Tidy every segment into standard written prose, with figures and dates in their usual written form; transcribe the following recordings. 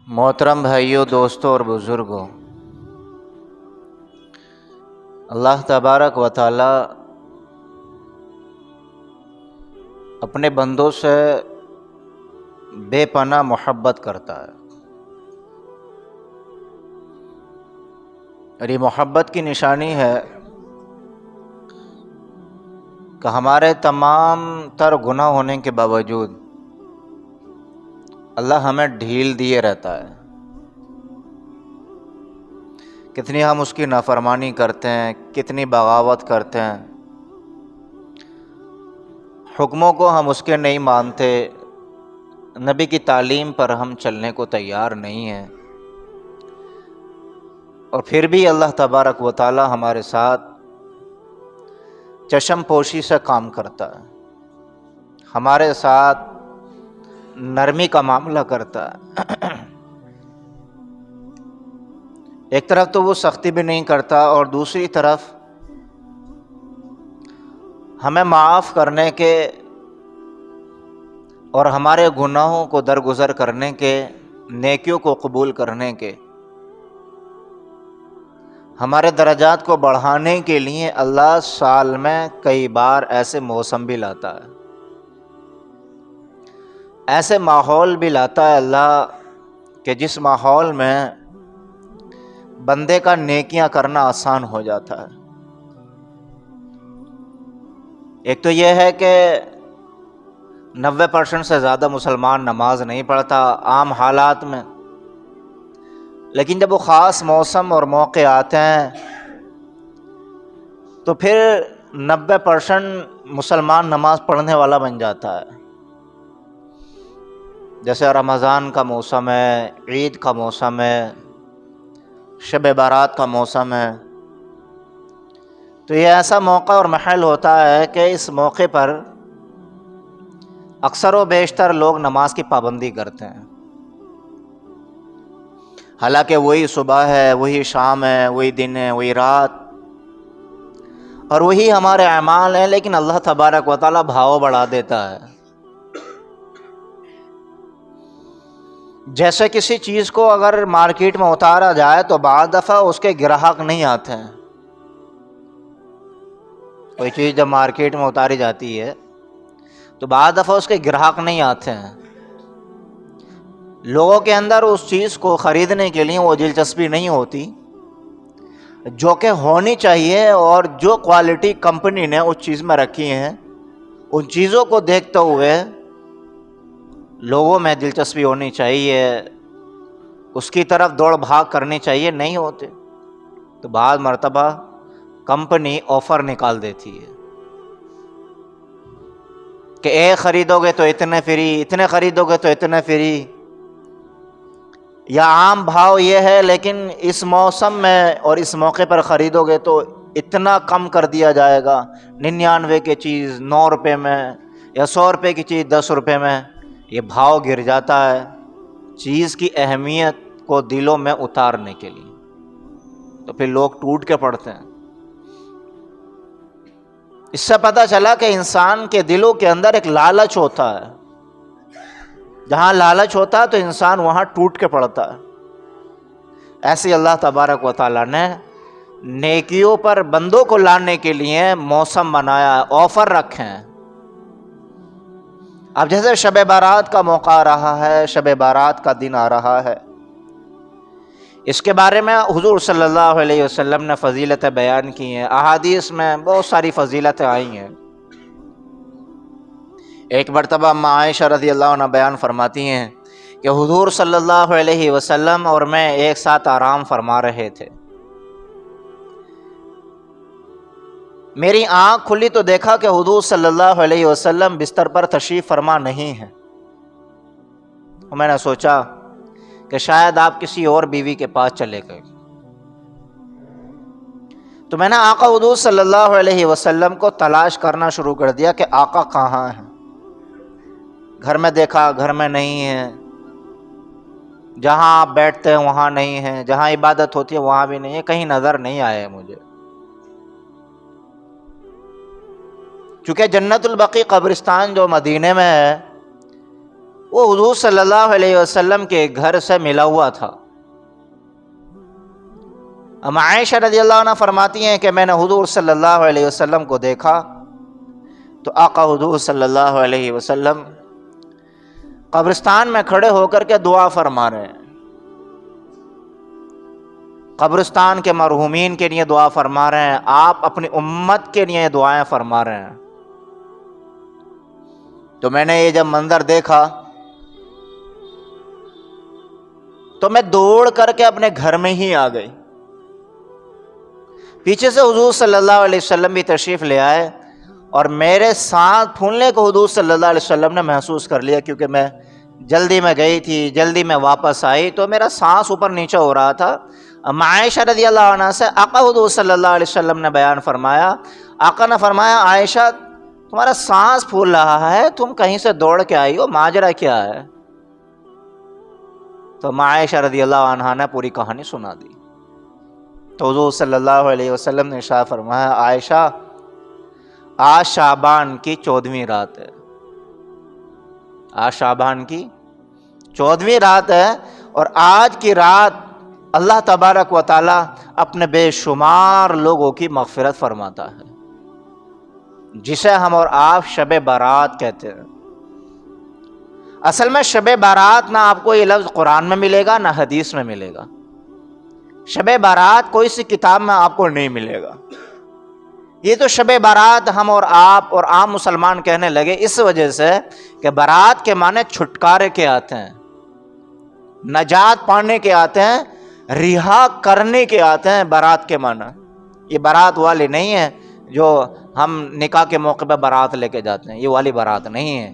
محترم بھائیوں، دوستوں اور بزرگوں، اللہ تبارک و تعالی اپنے بندوں سے بے پناہ محبت کرتا ہے، اور یہ محبت کی نشانی ہے کہ ہمارے تمام تر گناہ ہونے کے باوجود اللہ ہمیں ڈھیل دیے رہتا ہے۔ کتنی ہم اس کی نافرمانی کرتے ہیں، کتنی بغاوت کرتے ہیں، حکموں کو ہم اس کے نہیں مانتے، نبی کی تعلیم پر ہم چلنے کو تیار نہیں ہیں، اور پھر بھی اللہ تبارک و تعالی ہمارے ساتھ چشم پوشی سے کام کرتا ہے، ہمارے ساتھ نرمی کا معاملہ کرتا ہے۔ ایک طرف تو وہ سختی بھی نہیں کرتا، اور دوسری طرف ہمیں معاف کرنے کے اور ہمارے گناہوں کو درگزر کرنے کے، نیکیوں کو قبول کرنے کے، ہمارے درجات کو بڑھانے کے لیے اللہ سال میں کئی بار ایسے موسم بھی لاتا ہے، ایسے ماحول بھی لاتا ہے اللہ کہ جس ماحول میں بندے کا نیکیاں کرنا آسان ہو جاتا ہے۔ ایک تو یہ ہے کہ 90% سے زیادہ مسلمان نماز نہیں پڑھتا عام حالات میں، لیکن جب وہ خاص موسم اور موقع آتے ہیں تو پھر 90% مسلمان نماز پڑھنے والا بن جاتا ہے۔ جیسے رمضان کا موسم ہے، عید کا موسم ہے، شب برات کا موسم ہے، تو یہ ایسا موقع اور محل ہوتا ہے کہ اس موقع پر اکثر و بیشتر لوگ نماز کی پابندی کرتے ہیں، حالانکہ وہی صبح ہے، وہی شام ہے، وہی دن ہے، وہی رات، اور وہی ہمارے اعمال ہیں، لیکن اللہ تبارک و تعالی بھاؤ بڑھا دیتا ہے۔ جیسے کسی چیز کو اگر مارکیٹ میں اتارا جائے تو بعض دفعہ اس کے گراہک نہیں آتے ہیں۔ کوئی چیز جب مارکیٹ میں اتاری جاتی ہے تو بعض دفعہ اس کے گراہک نہیں آتے ہیں، لوگوں کے اندر اس چیز کو خریدنے کے لیے وہ دلچسپی نہیں ہوتی جو کہ ہونی چاہیے، اور جو کوالٹی کمپنی نے اس چیز میں رکھی ہیں ان چیزوں کو دیکھتے ہوئے لوگوں میں دلچسپی ہونی چاہیے، اس کی طرف دوڑ بھاگ کرنی چاہیے، نہیں ہوتے تو بعض مرتبہ کمپنی آفر نکال دیتی ہے کہ ایک خریدو گے تو اتنے فری، اتنے خریدو گے تو اتنے فری، یا عام بھاؤ یہ ہے لیکن اس موسم میں اور اس موقع پر خریدو گے تو اتنا کم کر دیا جائے گا، 99 کی چیز 9 روپے میں، یا 100 روپے کی چیز 10 روپے میں، یہ بھاؤ گر جاتا ہے چیز کی اہمیت کو دلوں میں اتارنے کے لیے، تو پھر لوگ ٹوٹ کے پڑتے ہیں۔ اس سے پتہ چلا کہ انسان کے دلوں کے اندر ایک لالچ ہوتا ہے، جہاں لالچ ہوتا ہے تو انسان وہاں ٹوٹ کے پڑتا ہے۔ ایسے اللہ تبارک و تعالیٰ نے نیکیوں پر بندوں کو لانے کے لیے موسم بنایا، آفر رکھے ہیں۔ اب جیسے شب برات کا موقع آ رہا ہے، شب برات کا دن آ رہا ہے، اس کے بارے میں حضور صلی اللہ علیہ وسلم نے فضیلتیں بیان کی ہیں، احادیث میں بہت ساری فضیلتیں آئی ہیں۔ ایک مرتبہ اما عائشہ رضی اللہ عنہ بیان فرماتی ہیں کہ حضور صلی اللہ علیہ وسلم اور میں ایک ساتھ آرام فرما رہے تھے، میری آنکھ کھلی تو دیکھا کہ حضور صلی اللہ علیہ وسلم بستر پر تشریف فرما نہیں ہیں، اور میں نے سوچا کہ شاید آپ کسی اور بیوی کے پاس چلے گئے، تو میں نے آقا حضور صلی اللہ علیہ وسلم کو تلاش کرنا شروع کر دیا کہ آقا کہاں ہیں۔ گھر میں دیکھا، گھر میں نہیں ہیں، جہاں آپ بیٹھتے ہیں وہاں نہیں ہیں، جہاں عبادت ہوتی ہے وہاں بھی نہیں ہے، کہیں نظر نہیں آئے مجھے۔ چونکہ جنت البقیع قبرستان جو مدینے میں ہے وہ حضور صلی اللہ علیہ وسلم کے گھر سے ملا ہوا تھا۔ ام عائشہ رضی اللہ عنہ فرماتی ہیں کہ میں نے حضور صلی اللہ علیہ وسلم کو دیکھا تو آقا حضور صلی اللہ علیہ وسلم قبرستان میں کھڑے ہو کر کے دعا فرما رہے ہیں، قبرستان کے مرحومین کے لیے دعا فرما رہے ہیں، آپ اپنی امت کے لیے دعائیں فرما رہے ہیں۔ تو میں نے یہ جب منظر دیکھا تو میں دوڑ کر کے اپنے گھر میں ہی آ گئی۔ پیچھے سے حضور صلی اللہ علیہ وسلم بھی تشریف لے آئے اور میرے سانس پھولنے کو حضور صلی اللہ علیہ وسلم نے محسوس کر لیا، کیونکہ میں جلدی میں گئی تھی، جلدی میں واپس آئی تو میرا سانس اوپر نیچے ہو رہا تھا۔ عائشہ رضی اللہ عنہ سے آقا حضور صلی اللہ علیہ وسلم نے بیان فرمایا، آقا نے فرمایا عائشہ تمہارا سانس پھول رہا ہے، تم کہیں سے دوڑ کے آئی ہو، ماجرا کیا ہے؟ تو عائشہ رضی اللہ عنہ نے پوری کہانی سنا دی۔ تو حضور صلی اللہ علیہ وسلم نے ارشاد فرمایا عائشہ آج شعبان کی 14ویں رات ہے، آج شعبان کی 14ویں رات ہے، اور آج کی رات اللہ تبارک و تعالی اپنے بے شمار لوگوں کی مغفرت فرماتا ہے، جسے ہم اور آپ شب برات کہتے ہیں۔ اصل میں شب برات نہ آپ کو یہ لفظ قرآن میں ملے گا نہ حدیث میں ملے گا، شب برات کوئی سی کتاب میں آپ کو نہیں ملے گا۔ یہ تو شب برات ہم اور آپ اور عام مسلمان کہنے لگے اس وجہ سے کہ برات کے معنی چھٹکارے کے آتے ہیں، نجات پانے کے آتے ہیں، رہا کرنے کے آتے ہیں برات کے معنی۔ یہ برات والی نہیں ہے جو ہم نکاح کے موقع پہ برات لے کے جاتے ہیں، یہ والی برات نہیں ہے۔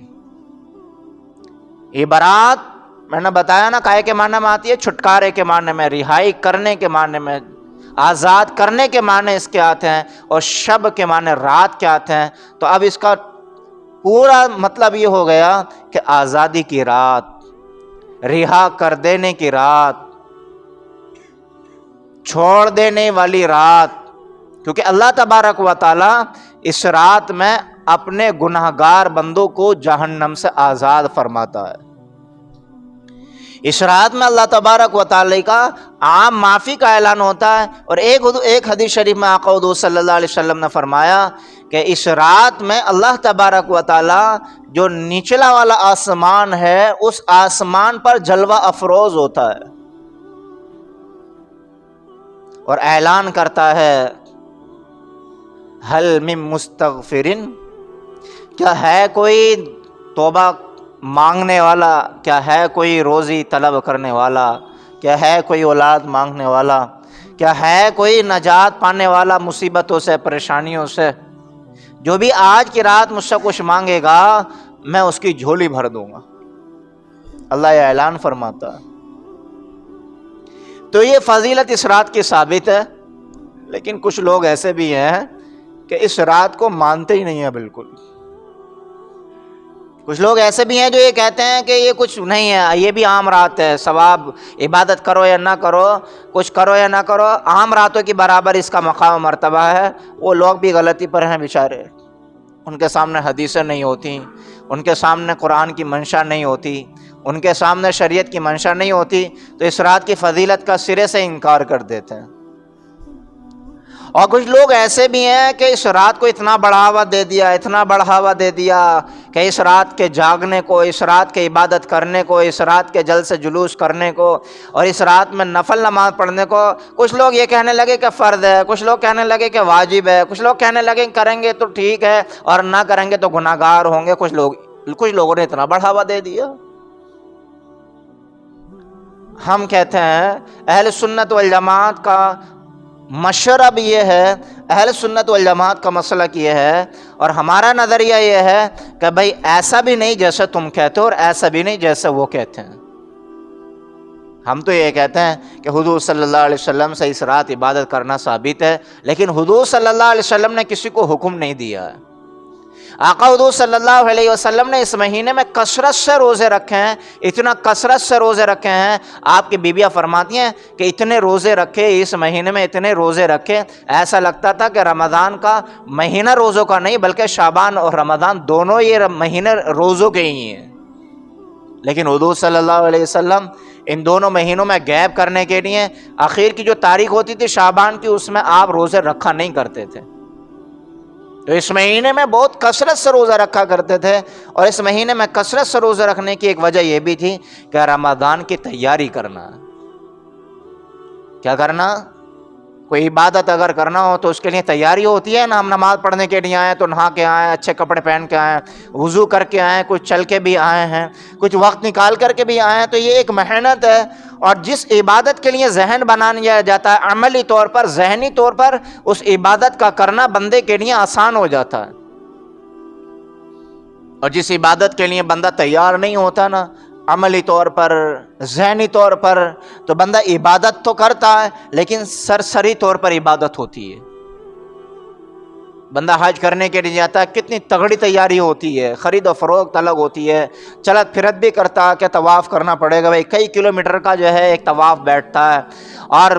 یہ برات میں نے بتایا نا کائے کے معنی میں آتی ہے، چھٹکارے کے معنی میں، رہائی کرنے کے معنی میں، آزاد کرنے کے معنی اس کے آتے ہیں، اور شب کے معنی رات کے آتے ہیں۔ تو اب اس کا پورا مطلب یہ ہو گیا کہ آزادی کی رات، رہا کر دینے کی رات، چھوڑ دینے والی رات، کیونکہ اللہ تبارک و تعالی اس رات میں اپنے گناہگار بندوں کو جہنم سے آزاد فرماتا ہے۔ اس رات میں اللہ تبارک و تعالی کا عام معافی کا اعلان ہوتا ہے، اور ایک حدیث شریف میں آقا حضور صلی اللہ علیہ وسلم نے فرمایا کہ اس رات میں اللہ تبارک و تعالی جو نچلا والا آسمان ہے اس آسمان پر جلوہ افروز ہوتا ہے اور اعلان کرتا ہے حل من مستغفرن، کیا ہے کوئی توبہ مانگنے والا، کیا ہے کوئی روزی طلب کرنے والا، کیا ہے کوئی اولاد مانگنے والا، کیا ہے کوئی نجات پانے والا مصیبتوں سے، پریشانیوں سے؟ جو بھی آج کی رات مجھ سے کچھ مانگے گا میں اس کی جھولی بھر دوں گا، اللہ یہ اعلان فرماتا ہے۔ تو یہ فضیلت اس رات کی ثابت ہے، لیکن کچھ لوگ ایسے بھی ہیں کہ اس رات کو مانتے ہی نہیں ہیں بالکل۔ کچھ لوگ ایسے بھی ہیں جو یہ کہتے ہیں کہ یہ کچھ نہیں ہے، یہ بھی عام رات ہے، ثواب عبادت کرو یا نہ کرو، کچھ کرو یا نہ کرو، عام راتوں کی برابر اس کا مقام و مرتبہ ہے۔ وہ لوگ بھی غلطی پر ہیں بیچارے، ان کے سامنے حدیثیں نہیں ہوتی، ان کے سامنے قرآن کی منشا نہیں ہوتی، ان کے سامنے شریعت کی منشا نہیں ہوتی، تو اس رات کی فضیلت کا سرے سے انکار کر دیتے ہیں۔ اور کچھ لوگ ایسے بھی ہیں کہ اس رات کو اتنا بڑھاوا دے دیا، اتنا بڑھاوا دے دیا کہ اس رات کے جاگنے کو، اس رات کے عبادت کرنے کو، اس رات کے جلسے جلوس کرنے کو، اور اس رات میں نفل نماز پڑھنے کو کچھ لوگ یہ کہنے لگے کہ فرض ہے، کچھ لوگ کہنے لگے کہ واجب ہے، کچھ لوگ کہنے لگے کہ کریں گے تو ٹھیک ہے اور نہ کریں گے تو گناہ گار ہوں گے۔ کچھ لوگوں نے اتنا بڑھاوا دے دیا۔ ہم کہتے ہیں اہل سنت والجماعت کا مشرب یہ ہے، اہل سنت والجماعت کا مسلک یہ ہے، اور ہمارا نظریہ یہ ہے کہ بھئی ایسا بھی نہیں جیسے تم کہتے ہو اور ایسا بھی نہیں جیسے وہ کہتے ہیں۔ ہم تو یہ کہتے ہیں کہ حضور صلی اللہ علیہ وسلم سے اس رات عبادت کرنا ثابت ہے، لیکن حضور صلی اللہ علیہ وسلم نے کسی کو حکم نہیں دیا ہے۔ آقا حضور صلی اللہ علیہ وسلم نے اس مہینے میں کثرت سے روزے رکھے ہیں، اتنا کثرت سے روزے رکھے ہیں، آپ کی بیویاں فرماتی ہیں کہ اتنے روزے رکھے اس مہینے میں، اتنے روزے رکھے، ایسا لگتا تھا کہ رمضان کا مہینہ روزوں کا نہیں بلکہ شعبان اور رمضان دونوں یہ مہینے روزوں کے ہی ہیں۔ لیکن حضور صلی اللہ علیہ وسلم ان دونوں مہینوں میں گیپ کرنے کے لیے آخر کی جو تاریخ ہوتی تھی شعبان کی، اس میں آپ روزے رکھا نہیں کرتے تھے. تو اس مہینے میں بہت کثرت سے روزہ رکھا کرتے تھے. اور اس مہینے میں کثرت سے روزہ رکھنے کی ایک وجہ یہ بھی تھی کہ رمضان کی تیاری کرنا. کیا کرنا؟ کوئی عبادت اگر کرنا ہو تو اس کے لیے تیاری ہوتی ہے نا. ہم نماز پڑھنے کے لیے آئے تو نہا کے آئیں، اچھے کپڑے پہن کے آئیں، وضو کر کے آئیں، کچھ چل کے بھی آئے ہیں، کچھ وقت نکال کر کے بھی آئے ہیں. تو یہ ایک محنت ہے. اور جس عبادت کے لیے ذہن بنا لیا جاتا ہے عملی طور پر، ذہنی طور پر اس عبادت کا کرنا بندے کے لیے آسان ہو جاتا ہے. اور جس عبادت کے لیے بندہ تیار نہیں ہوتا نا عملی طور پر، ذہنی طور پر، تو بندہ عبادت تو کرتا ہے لیکن سرسری طور پر عبادت ہوتی ہے. بندہ حج کرنے کے لیے جاتا ہے، کتنی تگڑی تیاری ہوتی ہے، خرید و فروخت الگ ہوتی ہے، چلت پھرت بھی کرتا ہے کہ طواف کرنا پڑے گا بھائی، کئی کلومیٹر کا جو ہے ایک طواف بیٹھتا ہے، اور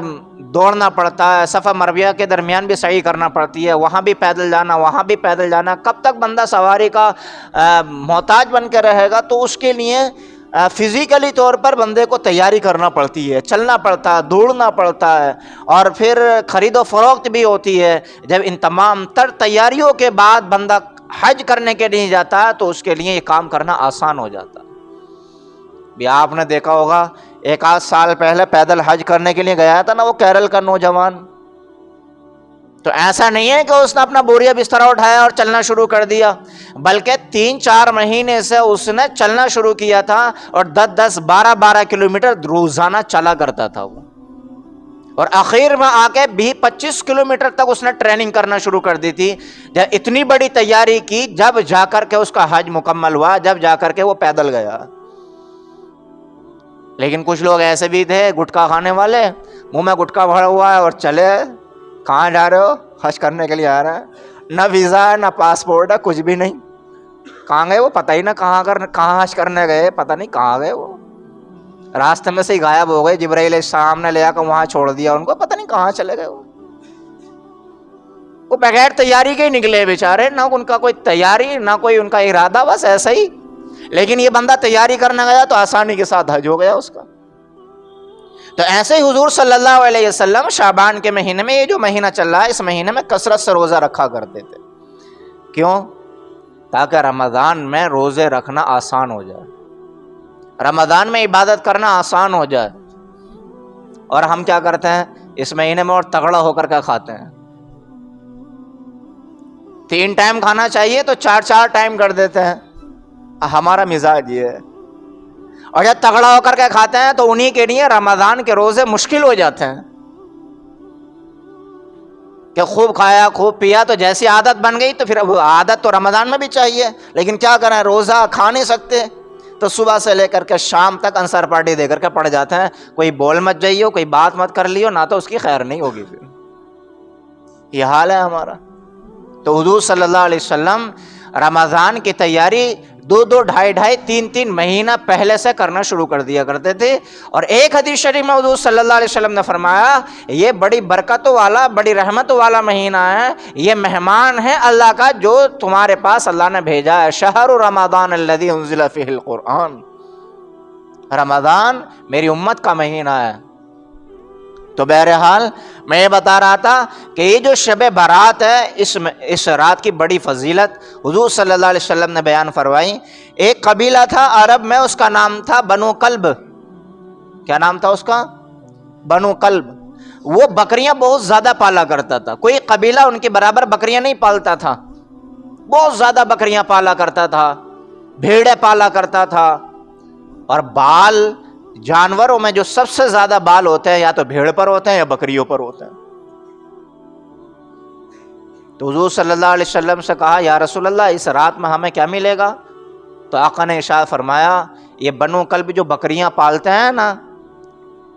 دوڑنا پڑتا ہے، صفا مرویہ کے درمیان بھی سعی کرنا پڑتی ہے، وہاں بھی پیدل جانا، وہاں بھی پیدل جانا. کب تک بندہ سواری کا محتاج بن کے رہے گا؟ تو اس کے لیے فزیکلی طور پر بندے کو تیاری کرنا پڑتی ہے، چلنا پڑتا ہے، دوڑنا پڑتا ہے، اور پھر خرید و فروخت بھی ہوتی ہے. جب ان تمام تر تیاریوں کے بعد بندہ حج کرنے کے لیے جاتا ہے تو اس کے لیے یہ کام کرنا آسان ہو جاتا ہے. بھی آپ نے دیکھا ہوگا ایک آدھ سال پہلے پیدل حج کرنے کے لیے گیا تھا نا وہ کیرل کا نوجوان، تو ایسا نہیں ہے کہ اس نے اپنا بوریا بستر اٹھایا اور چلنا شروع کر دیا، بلکہ 3-4 مہینے سے اس نے چلنا شروع کیا تھا، اور 10-10 12-12 کلومیٹر روزانہ چلا کرتا تھا وہ. اور آخر میں آ کے 20-25 کلومیٹر تک اس نے ٹریننگ کرنا شروع کر دی تھی. جب اتنی بڑی تیاری کی، جب جا کر کے اس کا حج مکمل ہوا، جب جا کر کے وہ پیدل گیا. لیکن کچھ لوگ ایسے بھی تھے گٹکا کھانے والے، منہ میں گٹکا بھرا ہوا ہے اور چلے. کہاں جا رہے ہو؟ حج کرنے کے لیے آ رہے ہیں. نہ ویزا ہے، نہ پاسپورٹ ہے، کچھ بھی نہیں. کہاں گئے وہ؟ پتہ ہی نہ کہاں حج کرنے گئے، پتہ نہیں کہاں گئے وہ. راستے میں سے ہی غائب ہو گئے. جبرائیل علیہ السلام نے لے آ کر وہاں چھوڑ دیا ان کو، پتہ نہیں کہاں چلے گئے وہ بغیر تیاری کے ہی نکلے بیچارے. نہ ان کا کوئی تیاری، نہ کوئی ان کا ارادہ، بس ایسا ہی. لیکن یہ بندہ تیاری کرنے گیا تو آسانی کے ساتھ حج ہو گیا اس کا. تو ایسے ہی حضور صلی اللہ علیہ وسلم شعبان کے مہینے میں، یہ جو مہینہ چل رہا ہے، اس مہینے میں کثرت سے روزہ رکھا کرتے تھے. کیوں؟ تاکہ رمضان میں روزے رکھنا آسان ہو جائے، رمضان میں عبادت کرنا آسان ہو جائے. اور ہم کیا کرتے ہیں اس مہینے میں؟ اور تگڑا ہو کر کے کھاتے ہیں. 3 ٹائم کھانا چاہیے تو 4 ٹائم کر دیتے ہیں. ہمارا مزاج یہ ہے. اور جب تگڑا ہو کر کے کھاتے ہیں تو انہی کے لیے رمضان کے روزے مشکل ہو جاتے ہیں کہ خوب کھایا، خوب پیا، تو جیسی عادت بن گئی تو پھر عادت تو رمضان میں بھی چاہیے، لیکن کیا کریں، روزہ کھا نہیں سکتے. تو صبح سے لے کر کے شام تک انصر پارٹی دے کر کے پڑ جاتے ہیں. کوئی بول مت جائیو، کوئی بات مت کر لیو، نہ تو اس کی خیر نہیں ہوگی. پھر یہ حال ہے ہمارا. تو حضور صلی اللہ علیہ وسلم رمضان کی تیاری 2-2 ڈھائی 3 مہینہ پہلے سے کرنا شروع کر دیا کرتے تھے. اور ایک حدیث شریف میں حضور صلی اللہ علیہ وسلم نے فرمایا یہ بڑی برکتوں والا، بڑی رحمتوں والا مہینہ ہے، یہ مہمان ہے اللہ کا جو تمہارے پاس اللہ نے بھیجا ہے. شہر رمضان الذی انزل فیہ القرآن، رمضان میری امت کا مہینہ ہے. تو بہرحال میں یہ بتا رہا تھا کہ یہ جو شب برات ہے، اس رات کی بڑی فضیلت حضور صلی اللہ علیہ وسلم نے بیان فرمائی. ایک قبیلہ تھا عرب میں، اس کا نام تھا بنو کلب. کیا نام تھا اس کا؟ بنو کلب. وہ بکریاں بہت زیادہ پالا کرتا تھا. کوئی قبیلہ ان کے برابر بکریاں نہیں پالتا تھا. بہت زیادہ بکریاں پالا کرتا تھا، بھیڑیں پالا کرتا تھا. اور بال جانوروں میں جو سب سے زیادہ بال ہوتے ہیں یا تو بھیڑ پر ہوتے ہیں یا بکریوں پر ہوتے ہیں. تو حضور صلی اللہ علیہ وسلم سے کہا یا رسول اللہ اس رات میں ہمیں کیا ملے گا؟ تو آقا نے ارشاد فرمایا یہ بنو کلب جو بکریاں پالتے ہیں نا،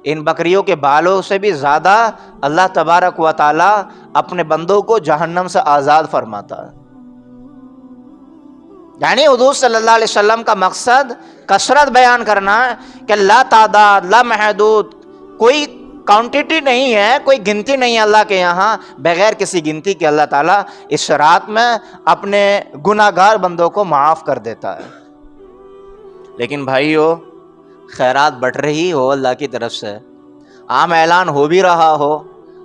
ان بکریوں کے بالوں سے بھی زیادہ اللہ تبارک و تعالی اپنے بندوں کو جہنم سے آزاد فرماتا ہے. یعنی حضور صلی اللہ علیہ وسلم کا مقصد کثرت بیان کرنا ہے کہ لا تعداد لا محدود، کوئی کوانٹٹی نہیں ہے، کوئی گنتی نہیں ہے اللہ کے یہاں، بغیر کسی گنتی کے اللہ تعالیٰ اس رات میں اپنے گناہگار بندوں کو معاف کر دیتا ہے. لیکن بھائیو خیرات بٹ رہی ہو اللہ کی طرف سے، عام اعلان ہو بھی رہا ہو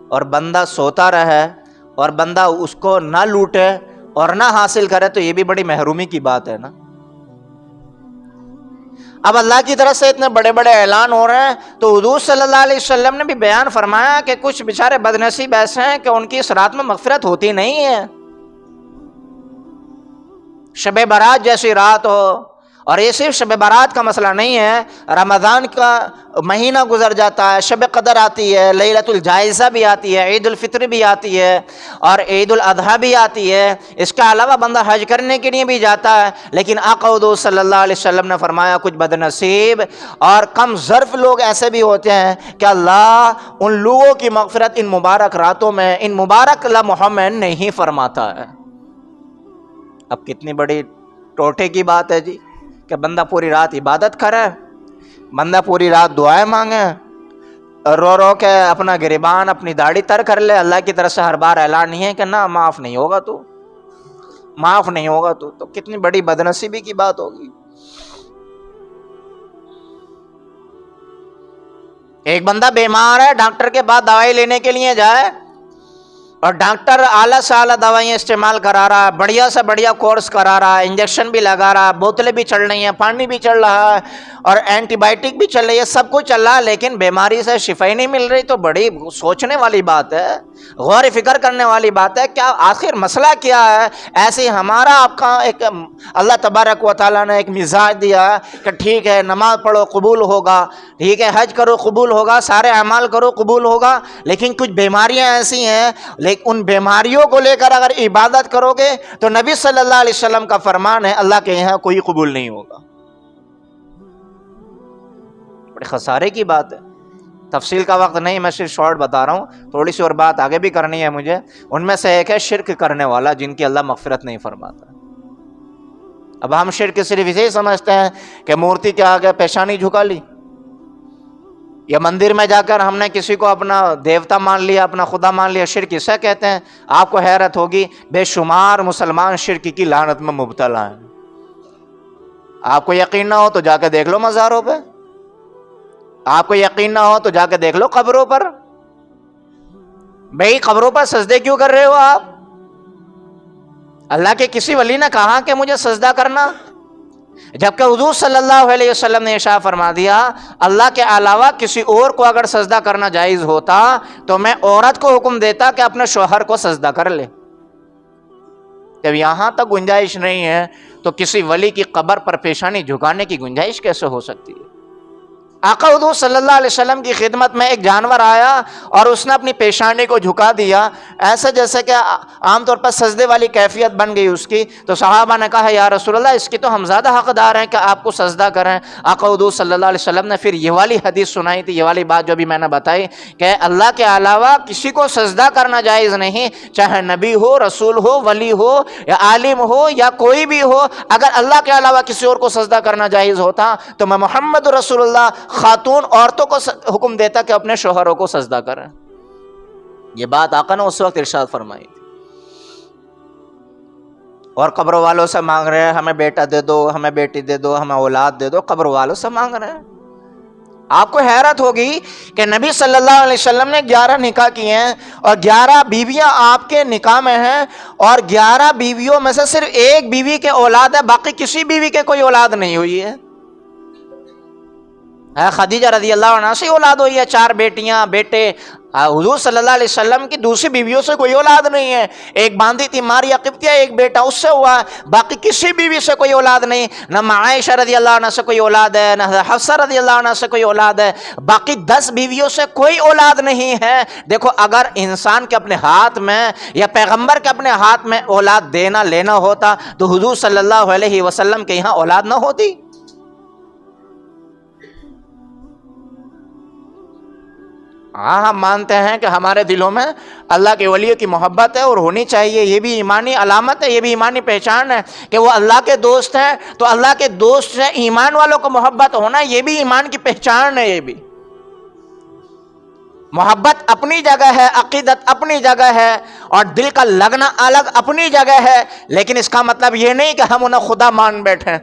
اور بندہ سوتا رہے اور بندہ اس کو نہ لوٹے اور نہ حاصل کرے، تو یہ بھی بڑی محرومی کی بات ہے نا۔ اب اللہ کی طرف سے اتنے بڑے بڑے اعلان ہو رہے ہیں، تو حضور صلی اللہ علیہ وسلم نے بھی بیان فرمایا کہ کچھ بیچارے بد نصیب ایسے ہیں کہ ان کی اس رات میں مغفرت ہوتی نہیں ہے۔ شب برات جیسی رات ہو، اور یہ صرف شب برات کا مسئلہ نہیں ہے، رمضان کا مہینہ گزر جاتا ہے، شب قدر آتی ہے، لیلۃ الجائزہ بھی آتی ہے، عید الفطر بھی آتی ہے، اور عید الاضحیٰ بھی آتی ہے، اس کے علاوہ بندہ حج کرنے کے لیے بھی جاتا ہے۔ لیکن آقا حضور صلی اللہ علیہ وسلم نے فرمایا کچھ بد نصیب اور کم ظرف لوگ ایسے بھی ہوتے ہیں کہ اللہ ان لوگوں کی مغفرت ان مبارک راتوں میں، ان مبارک لمحوں میں نہیں فرماتا ہے۔ اب کتنی بڑی ٹوٹے کی بات ہے جی کہ بندہ پوری رات عبادت کرے، بندہ پوری رات دعائیں مانگے، رو رو کے اپنا گریبان اپنی داڑھی تر کر لے، اللہ کی طرف سے ہر بار اعلان نہیں ہے کہ نہ معاف نہیں ہوگا تو، معاف نہیں ہوگا تو کتنی بڑی بدنصیبی کی بات ہوگی۔ ایک بندہ بیمار ہے، ڈاکٹر کے پاس دوائی لینے کے لیے جائے اور ڈاکٹر اعلیٰ سے اعلیٰ دوائیں استعمال کرا رہا ہے، بڑھیا سے بڑھیا کورس کرا رہا ہے، انجیکشن بھی لگا رہا ہے، بوتلیں بھی چل رہی ہیں، پانی بھی چل رہا ہے اور اینٹی بائیوٹک بھی چل رہی ہے، سب کچھ چل رہا ہے، لیکن بیماری سے شفا ہی نہیں مل رہی، تو بڑی سوچنے والی بات ہے، غور فکر کرنے والی بات ہے، کیا آخر مسئلہ کیا ہے؟ ایسے ہمارا آپ کا ایک اللہ تبارک و تعالیٰ نے ایک مزاج دیا ہے کہ ٹھیک ہے نماز پڑھو قبول ہوگا، ٹھیک ہے حج کرو قبول ہوگا، سارے اعمال کرو قبول ہوگا، لیکن کچھ بیماریاں ایسی ہیں، لیکن ان بیماریوں کو لے کر اگر عبادت کرو گے تو نبی صلی اللہ علیہ وسلم کا فرمان ہے اللہ کے یہاں کوئی قبول نہیں ہوگا۔ بڑے خسارے کی بات ہے، تفصیل کا وقت نہیں، میں صرف شارٹ بتا رہا ہوں، تھوڑی سی اور بات آگے بھی کرنی ہے مجھے۔ ان میں سے ایک ہے شرک کرنے والا، جن کی اللہ مغفرت نہیں فرماتا۔ اب ہم شرک صرف اسے ہی سمجھتے ہیں کہ مورتی کے آگے پیشانی جھکا لی، یا مندر میں جا کر ہم نے کسی کو اپنا دیوتا مان لیا، اپنا خدا مان لیا، شرک اسے کہتے ہیں۔ آپ کو حیرت ہوگی بے شمار مسلمان شرک کی لعنت میں مبتلا ہیں۔ آپ کو یقین نہ ہو تو جا کے دیکھ لو مزاروں پہ، آپ کو یقین نہ ہو تو جا کے دیکھ لو قبروں پر۔ بھئی قبروں پر سجدے کیوں کر رہے ہو آپ؟ اللہ کے کسی ولی نے کہا کہ مجھے سجدہ کرنا؟ جبکہ حضور صلی اللہ علیہ وسلم نے ارشاد فرما دیا اللہ کے علاوہ کسی اور کو اگر سجدہ کرنا جائز ہوتا تو میں عورت کو حکم دیتا کہ اپنے شوہر کو سجدہ کر لے۔ جب یہاں تک گنجائش نہیں ہے تو کسی ولی کی قبر پر پیشانی جھکانے کی گنجائش کیسے ہو سکتی ہے؟ آقا حضور صلی اللہ علیہ وسلم کی خدمت میں ایک جانور آیا اور اس نے اپنی پیشانی کو جھکا دیا، ایسے جیسے کہ عام طور پر سجدے والی کیفیت بن گئی اس کی۔ تو صحابہ نے کہا یا رسول اللہ اس کی تو ہم زیادہ حقدار ہیں کہ آپ کو سجدہ کریں۔ آقا حضور صلی اللہ علیہ وسلم نے پھر یہ والی حدیث سنائی تھی، یہ والی بات جو بھی میں نے بتائی کہ اللہ کے علاوہ کسی کو سجدہ کرنا جائز نہیں، چاہے نبی ہو، رسول ہو، ولی ہو یا عالم ہو یا کوئی بھی ہو۔ اگر اللہ کے علاوہ کسی اور کو سجدہ کرنا جائز ہوتا تو میں محمد رسول اللہ خاتون عورتوں کو حکم دیتا کہ اپنے شوہروں کو سجدہ کریں۔ یہ بات آقا نے اس وقت ارشاد فرمائی تھی۔ اور قبروں والوں سے مانگ رہے ہیں ہمیں بیٹا دے دو، ہمیں بیٹی دے دو، ہمیں اولاد دے دو، قبر والوں سے مانگ رہے ہیں۔ آپ کو حیرت ہوگی کہ نبی صلی اللہ علیہ وسلم نے 11 نکاح کیے ہیں اور 11 بیویاں آپ کے نکاح میں ہیں، اور 11 بیویوں میں سے صرف ایک بیوی کے اولاد ہے، باقی کسی بیوی کے کوئی اولاد نہیں ہوئی ہے۔ خدیجہ رضی اللہ عنہ سے اولاد ہوئی ہے، 4 بیٹیاں بیٹے۔ حضور صلی اللہ علیہ وسلم کی دوسری بیویوں سے کوئی اولاد نہیں ہے، ایک باندھی تھی ماریا قبطیہ، ایک بیٹا اس سے ہوا ہے، باقی کسی بیوی سے کوئی اولاد نہیں، نہ عائشہ رضی اللہ عنہ سے کوئی اولاد ہے، نہ حفصہ رضی اللہ عنہ سے کوئی اولاد ہے، باقی 10 بیویوں سے کوئی اولاد نہیں ہے۔ دیکھو اگر انسان کے اپنے ہاتھ میں یا پیغمبر کے اپنے ہاتھ میں اولاد دینا لینا ہوتا تو حضور صلی اللہ علیہ وسلم کے یہاں اولاد نہ ہوتی۔ ہاں ہم مانتے ہیں کہ ہمارے دلوں میں اللہ کے ولیوں کی محبت ہے اور ہونی چاہیے، یہ بھی ایمانی علامت ہے، یہ بھی ایمانی پہچان ہے کہ وہ اللہ کے دوست ہیں، تو اللہ کے دوست سے ایمان والوں کو محبت ہونا یہ بھی ایمان کی پہچان ہے۔ یہ بھی محبت اپنی جگہ ہے، عقیدت اپنی جگہ ہے اور دل کا لگنا الگ اپنی جگہ ہے، لیکن اس کا مطلب یہ نہیں کہ ہم انہیں خدا مان بیٹھیں۔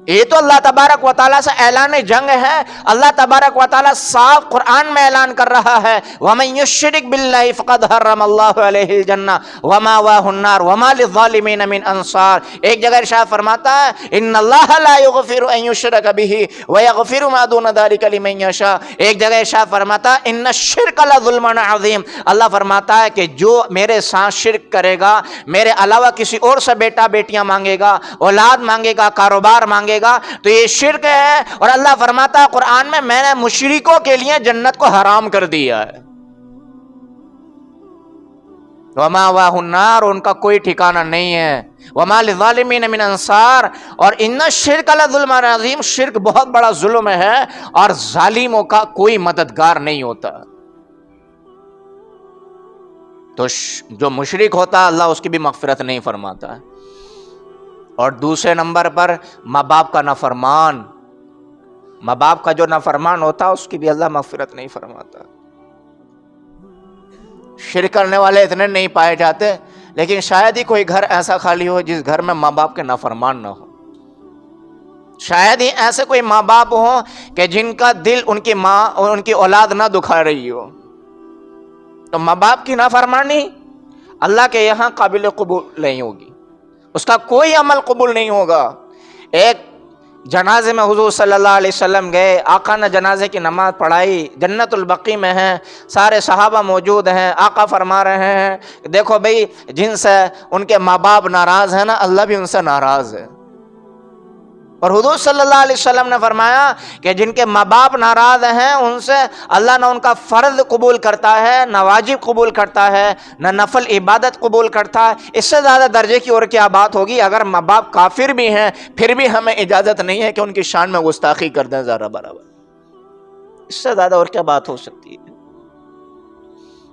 یہ تو اللہ تبارک و تعالیٰ سے اعلان جنگ ہے. اللہ تبارک و تعالیٰ صاف قرآن میں اعلان کر رہا ہے وَمَن يُشْرِكْ بِاللَّهِ فَقَدْ حَرَّمَ اللَّهُ عَلَيْهِ الْجَنَّةَ وَمَأْوَاهُ النَّارُ وَمَا لِلظَّالِمِينَ مِنْ أَنصَارٍ. ایک جگہ ارشاد فرماتا ہے إِنَّ اللَّهَ لَا يَغْفِرُ أَن يُشْرَكَ بِهِ وَيَغْفِرُ مَا دُونَ ذَلِكَ لِمَن يَشَاءُ. ایک جگہ ارشاد فرماتا ہے إِنَّ الشِّرْكَ لَظُلْمٌ عَظِيمٌ. اللہ فرماتا ہے کہ جو میرے ساتھ شرک کرے گا، میرے علاوہ کسی اور سے بیٹا بیٹیاں مانگے گا، اولاد مانگے گا، کاروبار مانگے گا، تو یہ شرک ہے. اور اللہ فرماتا ہے قرآن میں نے مشرکوں کے لیے جنت کو حرام کر دیا ہے. وَمَأْوَاهُ النَّارُ، ان کا کوئی ٹھکانہ نہیں ہے. وَمَا لِلظَّالِمِينَ مِنْ أَنصَارٍ. اور إِنَّ الشِّرْكَ لَظُلْمٌ عَظِيمٌ، شرک بہت بڑا ظلم ہے اور ظالموں کا کوئی مددگار نہیں ہوتا. تو جو مشرک ہوتا ہے اللہ اس کی بھی مغفرت نہیں فرماتا ہے. اور دوسرے نمبر پر ماں باپ کا نافرمان، ماں باپ کا جو نافرمان ہوتا ہے اس کی بھی اللہ مغفرت نہیں فرماتا. شرک کرنے والے اتنے نہیں پائے جاتے، لیکن شاید ہی کوئی گھر ایسا خالی ہو جس گھر میں ماں باپ کے نافرمان نہ ہو. شاید ہی ایسے کوئی ماں باپ ہوں کہ جن کا دل ان کی ماں اور ان کی اولاد نہ دکھا رہی ہو. تو ماں باپ کی نافرمانی اللہ کے یہاں قابل قبول نہیں ہوگی، اس کا کوئی عمل قبول نہیں ہوگا. ایک جنازے میں حضور صلی اللہ علیہ وسلم گئے، آقا نے جنازے کی نماز پڑھائی، جنت البقیع میں ہیں، سارے صحابہ موجود ہیں. آقا فرما رہے ہیں دیکھو بھئی، جن سے ان کے ماں باپ ناراض ہیں نا، اللہ بھی ان سے ناراض ہے. اور حضور صلی اللہ علیہ وسلم نے فرمایا کہ جن کے ماں باپ ناراض ہیں ان سے اللہ نہ ان کا فرض قبول کرتا ہے، نہ واجب قبول کرتا ہے، نہ نفل عبادت قبول کرتا ہے. اس سے زیادہ درجے کی اور کیا بات ہوگی؟ اگر ماں باپ کافر بھی ہیں پھر بھی ہمیں اجازت نہیں ہے کہ ان کی شان میں گستاخی کر دیں ذرا برابر. اس سے زیادہ اور کیا بات ہو سکتی ہے؟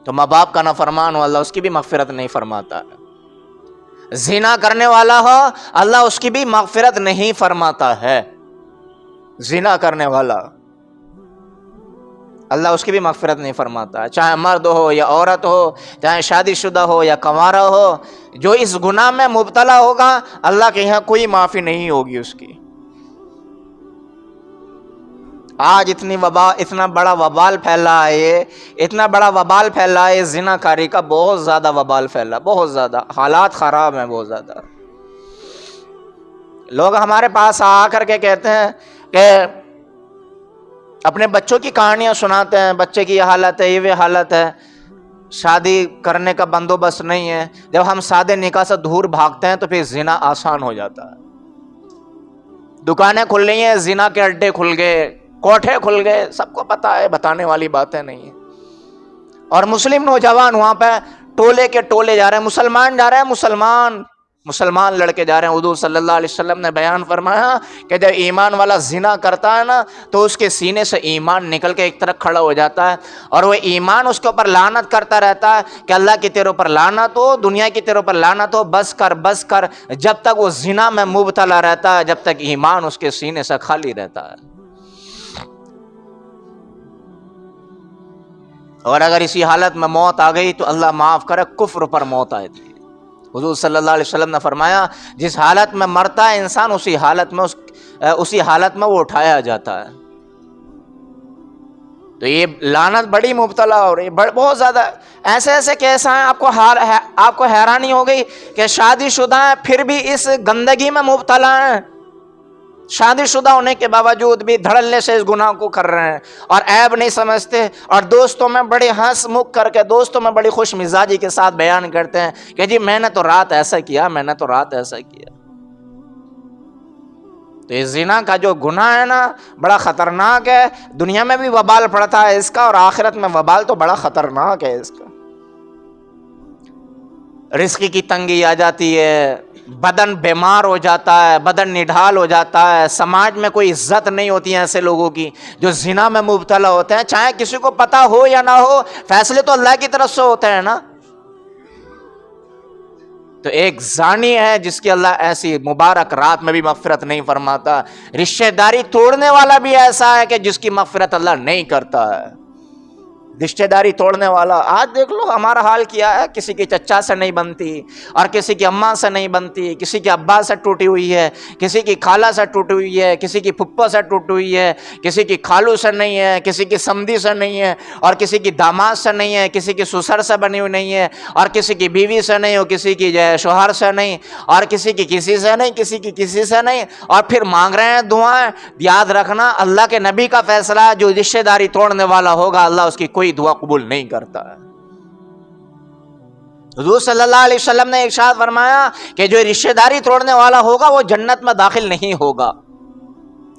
تو ماں باپ کا نافرمان ہو اللہ اس کی بھی مغفرت نہیں فرماتا ہے. زنا کرنے والا ہو اللہ اس کی بھی مغفرت نہیں فرماتا ہے. زنا کرنے والا اللہ اس کی بھی مغفرت نہیں فرماتا ہے، چاہے مرد ہو یا عورت ہو، چاہے شادی شدہ ہو یا کنوارا ہو. جو اس گناہ میں مبتلا ہوگا اللہ کے یہاں کوئی معافی نہیں ہوگی اس کی. آج اتنا بڑا وبال پھیلا ہے، اتنا بڑا وبال پھیلا ہے زنا کاری کا، بہت زیادہ وبال پھیلا، بہت زیادہ حالات خراب ہیں، بہت زیادہ. لوگ ہمارے پاس آ کر کے کہتے ہیں کہ اپنے بچوں کی کہانیاں سناتے ہیں، بچے کی یہ حالت ہے، یہ حالت ہے، شادی کرنے کا بندوبست نہیں ہے. جب ہم سادے نکاح سے دور بھاگتے ہیں تو پھر زنا آسان ہو جاتا ہے. دکانیں کھل رہی ہیں، زنا کے اڈے کھل گئے، کوٹھے کھل گئے، سب کو پتا ہے، بتانے والی باتیں نہیں ہیں. اور مسلم نوجوان وہاں پہ ٹولے کے ٹولے جا رہے ہیں، مسلمان جا رہے ہیں، مسلمان لڑکے جا رہے ہیں. حضور صلی اللہ علیہ وسلم نے بیان فرمایا کہ جب ایمان والا زنا کرتا ہے نا تو اس کے سینے سے ایمان نکل کے ایک طرف کھڑا ہو جاتا ہے، اور وہ ایمان اس کے اوپر لعنت کرتا رہتا ہے کہ اللہ کی تیرے اوپر لعنت ہو، دنیا کی تیرے اوپر لعنت ہو، بس کر. جب تک وہ زنا میں مبتلا رہتا ہے، جب تک ایمان اس کے سینے سے خالی رہتا ہے. اور اگر اسی حالت میں موت آ گئی تو اللہ معاف کرے، کفر پر موت آئی تھی. حضور صلی اللہ علیہ وسلم نے فرمایا جس حالت میں مرتا ہے انسان اسی حالت میں وہ اٹھایا جاتا ہے. تو یہ لعنت بڑی مبتلا ہو رہی ہے، بہت زیادہ. ایسے کیس ہیں آپ کو حیرانی ہو گئی کہ شادی شدہ ہیں پھر بھی اس گندگی میں مبتلا ہیں. شادی شدہ ہونے کے باوجود بھی دھڑلے سے اس گناہ کو کر رہے ہیں اور عیب نہیں سمجھتے، اور دوستوں میں بڑی ہنس مکھ کر کے، دوستوں میں بڑی خوش مزاجی کے ساتھ بیان کرتے ہیں کہ جی میں نے تو رات ایسا کیا، میں نے تو رات ایسا کیا. تو یہ زنا کا جو گناہ ہے نا بڑا خطرناک ہے. دنیا میں بھی وبال پڑتا ہے اس کا، اور آخرت میں وبال تو بڑا خطرناک ہے اس کا. رزق کی تنگی آ جاتی ہے، بدن بیمار ہو جاتا ہے، بدن نڈھال ہو جاتا ہے، سماج میں کوئی عزت نہیں ہوتی ہے ایسے لوگوں کی جو زنا میں مبتلا ہوتے ہیں. چاہے کسی کو پتا ہو یا نہ ہو، فیصلے تو اللہ کی طرف سے ہوتے ہیں نا. تو ایک زانی ہے جس کی اللہ ایسی مبارک رات میں بھی مغفرت نہیں فرماتا. رشتہ داری توڑنے والا بھی ایسا ہے کہ جس کی مغفرت اللہ نہیں کرتا ہے. رشتے داری توڑنے والا. آج دیکھ لو ہمارا حال کیا ہے, کسی کی چچا سے نہیں بنتی اور کسی کی اماں سے نہیں بنتی, کسی کے ابا سے ٹوٹی ہوئی ہے, کسی کی خالہ سے ٹوٹی ہوئی ہے, کسی کی پھپھو سے ٹوٹی ہوئی ہے, کسی کی خالو سے نہیں ہے, کسی کی سمدھی سے نہیں ہے, اور کسی کی داماد سے نہیں ہے, کسی کی سسر سے بنی ہوئی نہیں ہے, اور کسی کی بیوی سے نہیں, اور کسی کی شوہر سے نہیں, اور کسی کی کسی سے نہیں, کسی کی کسی سے نہیں, اور پھر مانگ رہے ہیں دعائیں. یاد رکھنا اللہ کے نبی کا فیصلہ ہے, جو رشتے داری توڑنے والا ہوگا اللہ اس کی کوئی دعا قبول نہیں کرتا ہے. حضور صلی اللہ علیہ وسلم نے ارشاد فرمایا کہ جو رشتے داری توڑنے والا ہوگا وہ جنت میں داخل نہیں ہوگا,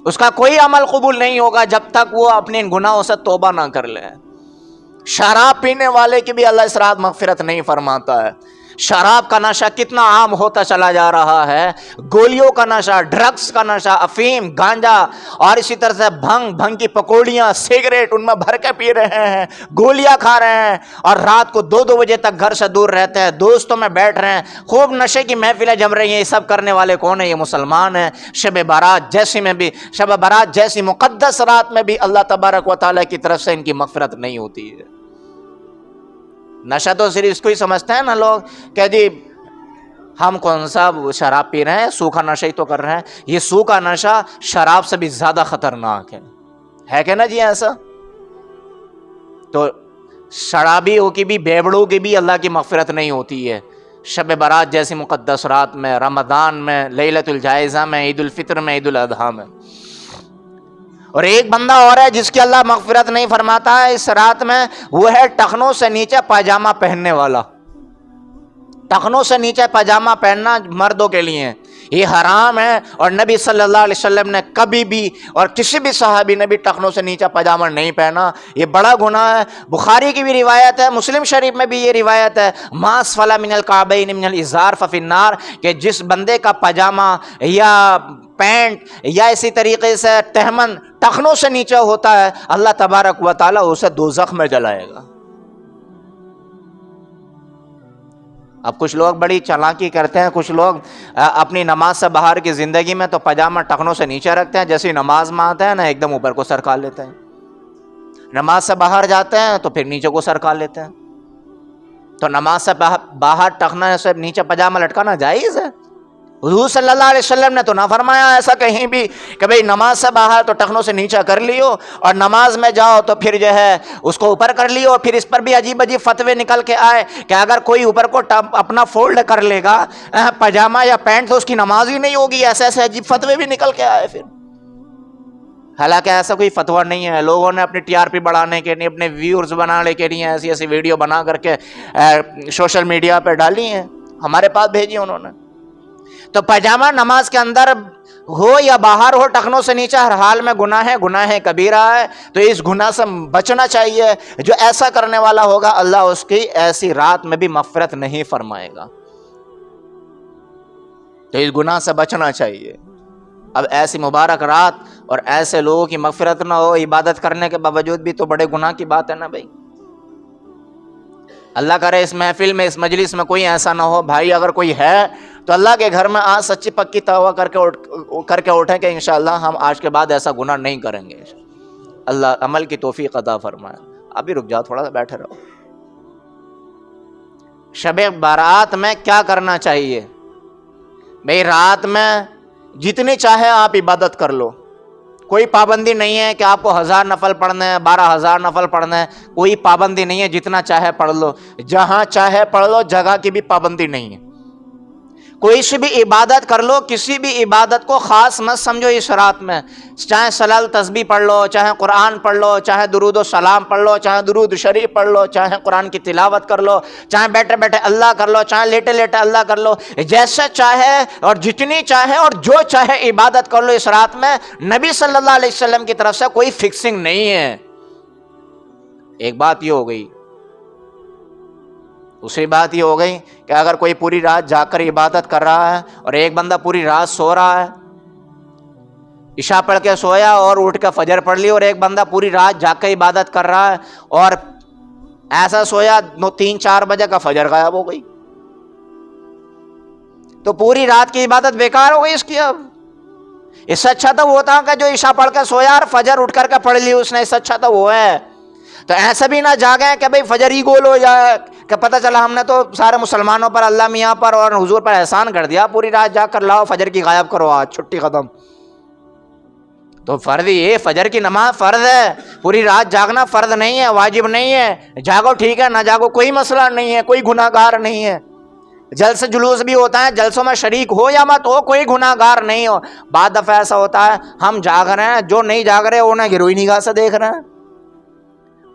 اس کا کوئی عمل قبول نہیں ہوگا جب تک وہ اپنے گناہوں سے توبہ نہ کر لے. شراب پینے والے کی بھی اللہ اس رات مغفرت نہیں فرماتا ہے. شراب کا نشہ کتنا عام ہوتا چلا جا رہا ہے, گولیوں کا نشہ, ڈرگس کا نشہ, افیم, گانجا, اور اسی طرح سے بھنگ کی پکوڑیاں, سگریٹ ان میں بھر کے پی رہے ہیں, گولیاں کھا رہے ہیں, اور رات کو 2 بجے تک گھر سے دور رہتے ہیں, دوستوں میں بیٹھ رہے ہیں, خوب نشے کی محفلیں جم رہی ہیں. یہ سب کرنے والے کون ہیں؟ یہ مسلمان ہیں. شب برات جیسی مقدس رات میں بھی اللہ تبارک و تعالیٰ کی طرف سے ان کی مغفرت نہیں ہوتی ہے. نشہ تو صرف اس کو ہی سمجھتے ہیں نا لوگ کہ جی ہم کون سا شراب پی رہے ہیں, سوکھا نشہ ہی تو کر رہے ہیں. یہ سوکھا نشہ شراب سے بھی زیادہ خطرناک ہے کہ نا جی ایسا؟ تو شرابیوں کی بھی, بیوڑوں کی بھی اللہ کی مغفرت نہیں ہوتی ہے. شب برات جیسی مقدس رات میں, رمضان میں, لیلۃ الجائزہ میں, عید الفطر میں, عید الاضحیٰ میں. اور ایک بندہ اور ہے جس کی اللہ مغفرت نہیں فرماتا ہے اس رات میں, وہ ہے ٹخنوں سے نیچے پاجامہ پہننے والا. ٹخنوں سے نیچے پاجامہ پہننا مردوں کے لیے یہ حرام ہے, اور نبی صلی اللہ علیہ وسلم نے کبھی بھی اور کسی بھی صحابی نے بھی ٹخنوں سے نیچے پاجامہ نہیں پہنا. یہ بڑا گناہ ہے. بخاری کی بھی روایت ہے, مسلم شریف میں بھی یہ روایت ہے, ما اسفل من الکعبین من الازار ففی النار, کہ جس بندے کا پاجامہ یا پینٹ یا اسی طریقے سے تہمن ٹخنوں سے نیچے ہوتا ہے, اللہ تبارک و تعالیٰ اسے دوزخ میں جلائے گا. اب کچھ لوگ بڑی چالاکی کرتے ہیں, کچھ لوگ اپنی نماز سے باہر کی زندگی میں تو پاجامہ ٹخنوں سے نیچے رکھتے ہیں, جیسے نماز میں آتے ہیں نا ایک دم اوپر کو سرکا لیتے ہیں. نماز سے باہر جاتے ہیں تو پھر نیچے کو سرکا لیتے ہیں. تو نماز سے باہر ٹخنا سے نیچے پاجامہ لٹکانا جائز ہے؟ حضور صلی اللہ علیہ وسلم نے تو نہ فرمایا ایسا کہیں بھی کہ بھئی نماز سے باہر تو ٹخنوں سے نیچے کر لیو, اور نماز میں جاؤ تو پھر جو ہے اس کو اوپر کر لیو. پھر اس پر بھی عجیب عجیب فتوے نکل کے آئے کہ اگر کوئی اوپر کو اپنا فولڈ کر لے گا پاجامہ یا پینٹ تو اس کی نماز ہی نہیں ہوگی. ایسے عجیب فتوے بھی نکل کے آئے پھر. حالانکہ ایسا کوئی فتویٰ نہیں ہے. لوگوں نے اپنی ٹی آر پی بڑھانے کے لیے, اپنے ویورز بنانے کے لیے ایسی ایسی ویڈیو بنا کر کے سوشل میڈیا پہ ڈالی ہیں, ہمارے پاس بھیجی انہوں نے. تو پاجامہ نماز کے اندر ہو یا باہر ہو, ٹخنوں سے نیچے ہر حال میں گناہ کبیرہ ہے. تو اس گناہ سے بچنا چاہیے. جو ایسا کرنے والا ہوگا اللہ اس کی ایسی رات میں بھی مغفرت نہیں فرمائے گا. تو اس گناہ سے بچنا چاہیے. اب ایسی مبارک رات اور ایسے لوگوں کی مغفرت نہ ہو عبادت کرنے کے باوجود بھی, تو بڑے گناہ کی بات ہے نا بھائی. اللہ کرے اس محفل میں, اس مجلس میں کوئی ایسا نہ ہو. بھائی اگر کوئی ہے تو اللہ کے گھر میں آج سچی پکی توبہ کر کے اٹھیں کہ انشاءاللہ ہم آج کے بعد ایسا گناہ نہیں کریں گے. اللہ عمل کی توفیق عطا فرمائے. ابھی رک جاؤ, تھوڑا سا بیٹھے رہو. شب بارات میں کیا کرنا چاہیے بھئی؟ رات میں جتنی چاہے آپ عبادت کر لو, کوئی پابندی نہیں ہے کہ آپ کو 1000 نفل پڑھنے ہیں, 12000 نفل پڑھنے ہیں, کوئی پابندی نہیں ہے. جتنا چاہے پڑھ لو, جہاں چاہے پڑھ لو, جگہ کی بھی پابندی نہیں ہے. کوئی سی بھی عبادت کر لو, کسی بھی عبادت کو خاص مت سمجھو اس رات میں. چاہے صلاۃ تسبیح پڑھ لو, چاہے قرآن پڑھ لو, چاہے درود و سلام پڑھ لو, چاہے درود شریف پڑھ لو, چاہے قرآن کی تلاوت کر لو, چاہے بیٹھے بیٹھے اللہ کر لو, چاہے لیٹے لیٹے اللہ کر لو. جیسا چاہے اور جتنی چاہے اور جو چاہے عبادت کر لو اس رات میں. نبی صلی اللہ علیہ وسلم کی طرف سے کوئی فکسنگ نہیں ہے. ایک بات یہ ہو گئی. دوسری بات یہ ہو گئی کہ اگر کوئی پوری رات جا کر عبادت کر رہا ہے اور ایک بندہ پوری رات سو رہا ہے, عشاء پڑھ کے سویا اور اٹھ کے فجر پڑھ لی, اور ایک بندہ پوری رات جا کے عبادت کر رہا ہے اور ایسا سویا 3-4 بجے کا فجر غائب ہو گئی, تو پوری رات کی عبادت بیکار ہو گئی اس کی. اب اس سے اچھا تو وہ تھا کہ جو عشاء پڑھ کے سویا اور فجر اٹھ کر کے پڑھ لی اس نے, اس سے اچھا تو وہ ہے. تو ایسا بھی نہ جاگیں کہ بھئی فجر ہی گول ہو جائے کہ پتہ چلا ہم نے تو سارے مسلمانوں پر اللہ میاں پر اور حضور پر احسان کر دیا, پوری رات جاگ کر لاؤ فجر کی غائب کرو, آج چھٹی ختم. تو فرض یہ فجر کی نماز فرض ہے, پوری رات جاگنا فرض نہیں ہے, واجب نہیں ہے. جاگو ٹھیک ہے, نہ جاگو کوئی مسئلہ نہیں ہے, کوئی گناہ گار نہیں ہے. جلسے جلوس بھی ہوتا ہے, جلسوں میں شریک ہو یا مت ہو, کوئی گناہ گار نہیں ہو. بعد دفعہ ایسا ہوتا ہے ہم جاگ رہے ہیں, جو نہیں جاگ رہے انہیں گروئی نگاہ سے دیکھ رہے ہیں,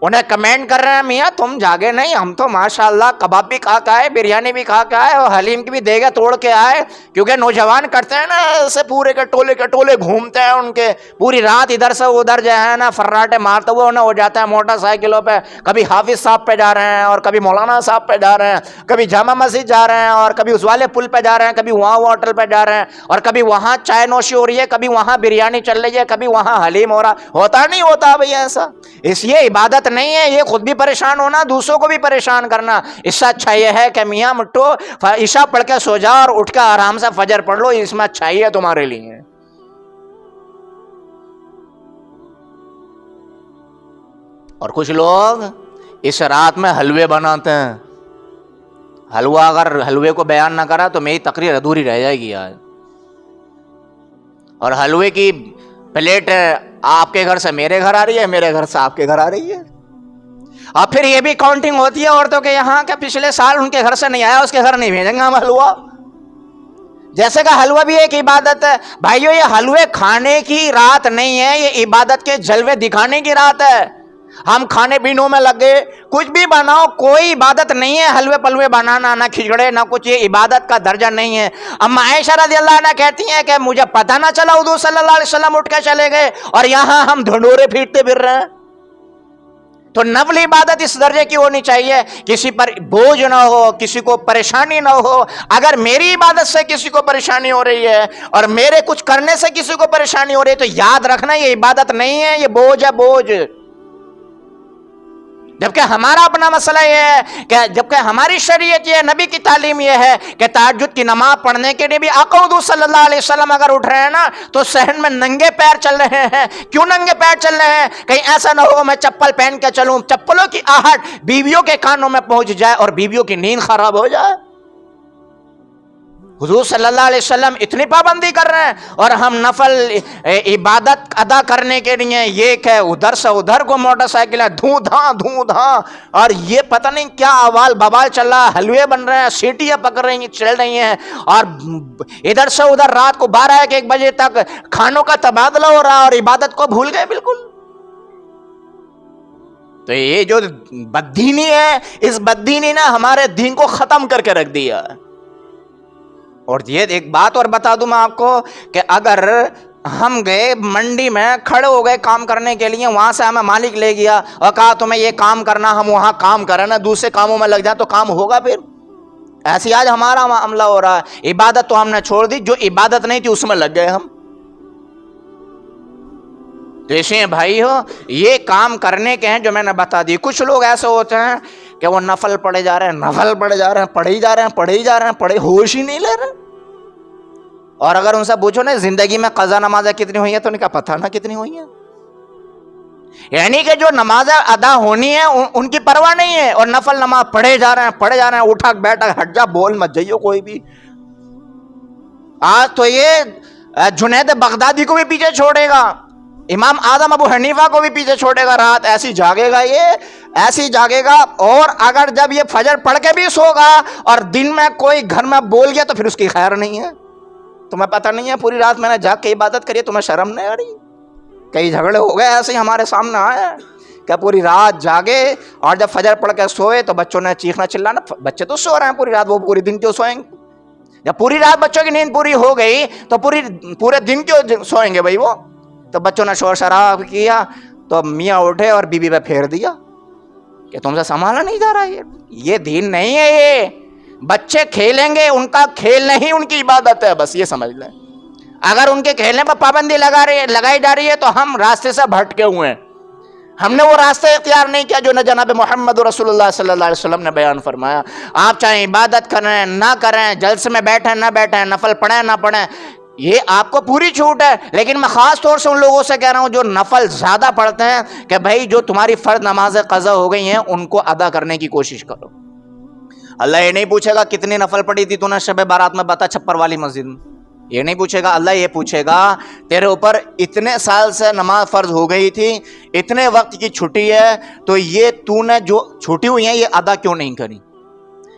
انہیں کمنٹ کر رہے ہیں میاں تم جاگے نہیں, ہم تو ماشاءاللہ کباب بھی کھا کے آئے, بریانی بھی کھا کے آئے, اور حلیم کی بھی دیگیں توڑ کے آئے. کیونکہ نوجوان کرتے ہیں نا ایسے پورے کے ٹولے گھومتے ہیں, ان کے پوری رات ادھر سے ادھر جو ہے نا فراٹے مارتے ہوئے انہیں ہو جاتا ہے موٹر سائیکلوں پہ, کبھی حافظ صاحب پہ جا رہے ہیں اور کبھی مولانا صاحب پہ جا رہے ہیں, کبھی جامع مسجد جا رہے ہیں اور کبھی اس والے پل پہ جا رہے ہیں, کبھی وہاں ہوٹل پہ جا رہے ہیں, اور کبھی وہاں چائے نوشی ہو رہی ہے, کبھی وہاں بریانی چل رہی ہے, کبھی وہاں حلیم ہو رہا. ہوتا نہیں ہوتا بھئی ایسا؟ اس یہ عبادت نہیں ہے, یہ خود بھی پریشان ہونا, دوسروں کو بھی پریشان کرنا. اس سے اچھا یہ ہے کہ میاں مٹھو عشاء پڑھ کے سو جا اور اٹھ کے آرام سے فجر پڑھ لو, اس میں اچھا ہی ہے تمہارے لیے. اور کچھ لوگ اس رات میں حلوے بناتے ہیں. حلوہ اگر حلوے کو بیان نہ کرا تو میری تقریر ادھوری رہ جائے گی آج. اور حلوے کی پلیٹ آپ کے گھر سے میرے گھر آ رہی ہے, میرے گھر سے آپ کے گھر آ رہی ہے. اور پھر یہ بھی کاؤنٹنگ ہوتی ہے عورتوں کے یہاں کہ پچھلے سال ان کے گھر سے نہیں آیا, اس کے گھر نہیں بھیجیں گے ہم حلوہ. جیسے کہ حلوہ بھی ایک عبادت ہے. بھائیو یہ حلوے کھانے کی رات نہیں ہے, یہ عبادت کے جلوے دکھانے کی رات ہے. ہم کھانے پینوں میں لگے, کچھ بھی بناؤ, کوئی عبادت نہیں ہے حلوے پلوے بنانا, نہ کھچڑے نہ کچھ, یہ عبادت کا درجہ نہیں ہے. اما عائشہ رضی اللہ عنہ کہتی ہیں کہ مجھے پتہ نہ چلا حضور صلی اللہ علیہ وسلم اٹھ کے چلے گئے اور یہاں ہم ڈھنڈورے پھیٹتے پھر رہے ہیں. تو نفل عبادت اس درجے کی ہونی چاہیے, کسی پر بوجھ نہ ہو, کسی کو پریشانی نہ ہو. اگر میری عبادت سے کسی کو پریشانی ہو رہی ہے اور میرے کچھ کرنے سے کسی کو پریشانی ہو رہی ہے تو یاد رکھنا یہ عبادت نہیں ہے, یہ بوجھ ہے, بوجھ. جبکہ ہمارا اپنا مسئلہ یہ ہے کہ جبکہ ہماری شریعت یہ, نبی کی تعلیم یہ ہے کہ تہجد کی نماز پڑھنے کے لیے بھی آقا حضور صلی اللہ علیہ وسلم اگر اٹھ رہے ہیں نا تو صحن میں ننگے پیر چل رہے ہیں. کیوں ننگے پیر چل رہے ہیں؟ کہیں ایسا نہ ہو میں چپل پہن کے چلوں, چپلوں کی آہٹ بیویوں کے کانوں میں پہنچ جائے اور بیویوں کی نیند خراب ہو جائے. حضور صلی اللہ علیہ وسلم اتنی پابندی کر رہے ہیں اور ہم نفل عبادت ادا کرنے کے لیے یہ کہ ادھر سے ادھر کو موٹر سائیکل ہے دھوں دھاں, اور یہ پتہ نہیں کیا احوال ببال چل رہا ہے, حلوے بن رہے ہیں, سیٹیاں پک رہی ہیں, چل رہی ہیں, اور ادھر سے ادھر رات کو 12-1 بجے تک کھانوں کا تبادلہ ہو رہا اور عبادت کو بھول گئے بالکل. تو یہ جو بددینی ہے, اس بددینی نے ہمارے دین کو ختم کر کے رکھ دیا. اور یہ ایک بات اور بتا دوں میں آپ کو کہ اگر ہم گئے منڈی میں, کھڑے ہو گئے کام کرنے کے لیے, وہاں سے ہمیں مالک لے گیا اور کہا تمہیں یہ کام کرنا, ہم وہاں کام کریں نا, دوسرے کاموں میں لگ جائیں تو کام ہوگا پھر؟ ایسی آج ہمارا معاملہ ہو رہا ہے. عبادت تو ہم نے چھوڑ دی, جو عبادت نہیں تھی اس میں لگ گئے ہم. تو اسے بھائی ہو یہ کام کرنے کے ہیں جو میں نے بتا دی. کچھ لوگ ایسے ہوتے ہیں کہ وہ نفل پڑھے جا رہے ہیں, نفل پڑھے جا رہے ہیں, پڑھے ہی جا رہے ہیں, پڑھے ہی جا رہے ہیں, پڑھے ہوش ہی نہیں لے رہے. اور اگر ان سے پوچھو نا زندگی میں قضا نمازیں کتنی ہوئی ہیں تو ان کا پتہ نہ کتنی ہوئی ہیں. یعنی کہ جو نمازیں ادا ہونی ہیں ان کی پرواہ نہیں ہے, اور نفل نماز پڑھے جا رہے ہیں, اٹھا بیٹھا ہٹ جا, بول مت جائیو کوئی بھی. آج تو یہ جنید بغدادی کو بھی پیچھے چھوڑے گا, امام اعظم ابو حنیفہ کو بھی پیچھے چھوڑے گا. رات ایسی جاگے گا, یہ ایسی جاگے گا. اور اگر جب یہ فجر پڑھ کے بھی سو گا اور دن میں کوئی گھر میں بول گیا تو پھر اس کی خیر نہیں ہے. تمہیں پتہ نہیں ہے پوری رات میں نے جاگ کے عبادت کری, تمہیں شرم نہیں آ رہی؟ کئی جھگڑے ہو گئے ایسے ہی ہمارے سامنے آئے کہ پوری رات جاگے اور جب فجر پڑھ کے سوئے تو بچوں نے چیخنا چلانا. بچے تو سو رہے ہیں پوری رات, وہ پوری دن کیوں سوئیں گے؟ جب پوری رات بچوں کی نیند پوری ہو گئی تو پورے دن کیوں سوئیں گے بھائی وہ؟ تو بچوں نے شور شراب کیا تو میاں اٹھے اور بیوی پہ پھیر دیا کہ تم سے سنبھالا نہیں جا رہا. یہ دین نہیں ہے. یہ بچے کھیلیں گے, ان کا کھیل نہیں ان کی عبادت ہے, بس یہ سمجھ لیں. اگر ان کے کھیلنے پر پابندی لگائی جا رہی ہے تو ہم راستے سے بھٹکے ہوئے ہیں. ہم نے وہ راستہ اختیار نہیں کیا جو جناب محمد رسول اللہ صلی اللہ علیہ وسلم نے بیان فرمایا. آپ چاہے عبادت کریں نہ کریں, جلسے میں بیٹھیں نہ بیٹھیں, نفل پڑھیں نہ پڑھیں, یہ آپ کو پوری چھوٹ ہے، لیکن میں خاص طور سے ان لوگوں سے کہہ رہا ہوں جو نفل زیادہ پڑھتے ہیں کہ بھائی جو تمہاری فرض نمازیں قضا ہو گئی ہیں ان کو ادا کرنے کی کوشش کرو۔ اللہ یہ نہیں پوچھے گا کتنی نفل پڑھی تھی تو نے شب بارات میں، بتا چھپر والی مسجد میں، یہ نہیں پوچھے گا۔ اللہ یہ پوچھے گا تیرے اوپر اتنے سال سے نماز فرض ہو گئی تھی، اتنے وقت کی چھٹی ہے، تو یہ تو نے جو چھٹی ہوئی ہیں یہ ادا کیوں نہیں کری؟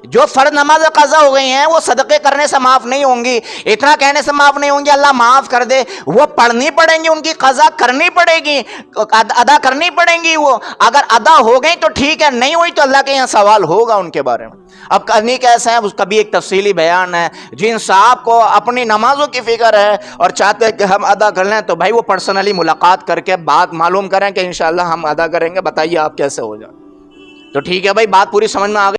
جو فرض نماز قضا ہو گئی ہیں وہ صدقے کرنے سے معاف نہیں ہوں گی، اتنا کہنے سے معاف نہیں ہوں گی اللہ معاف کر دے، وہ پڑھنی پڑیں گی، ان کی قضا کرنی پڑے گی، ادا کرنی پڑیں گی۔ وہ اگر ادا ہو گئی تو ٹھیک ہے، نہیں ہوئی تو اللہ کے یہاں سوال ہوگا ان کے بارے میں۔ اب کرنی کیسے ہیں اس کا بھی ایک تفصیلی بیان ہے۔ جن صاحب کو اپنی نمازوں کی فکر ہے اور چاہتے ہیں کہ ہم ادا کر لیں تو بھائی وہ پرسنلی ملاقات کر کے بات معلوم کریں کہ انشاءاللہ ہم ادا کریں گے، بتائیے آپ کیسے ہو جائے۔ تو ٹھیک ہے بھائی، بات پوری سمجھ میں آ گئی۔